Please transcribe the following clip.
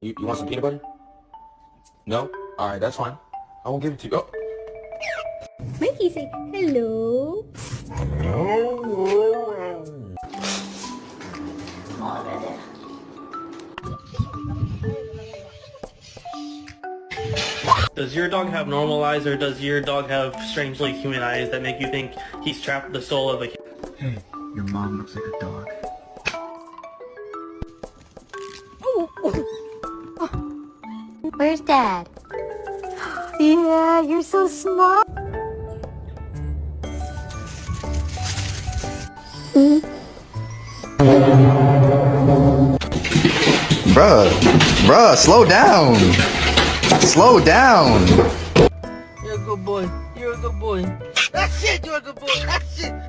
You want some peanut butter? No? Alright, that's fine. I won't give it to you. Oh. Mikey, say hello. Does your dog have normal eyes, or does your dog have strangely human eyes that make you think he's trapped the soul of a kid? Hey, your mom looks like a dog. Where's Dad? Yeah, you're so smart. Bruh, slow down. Slow down.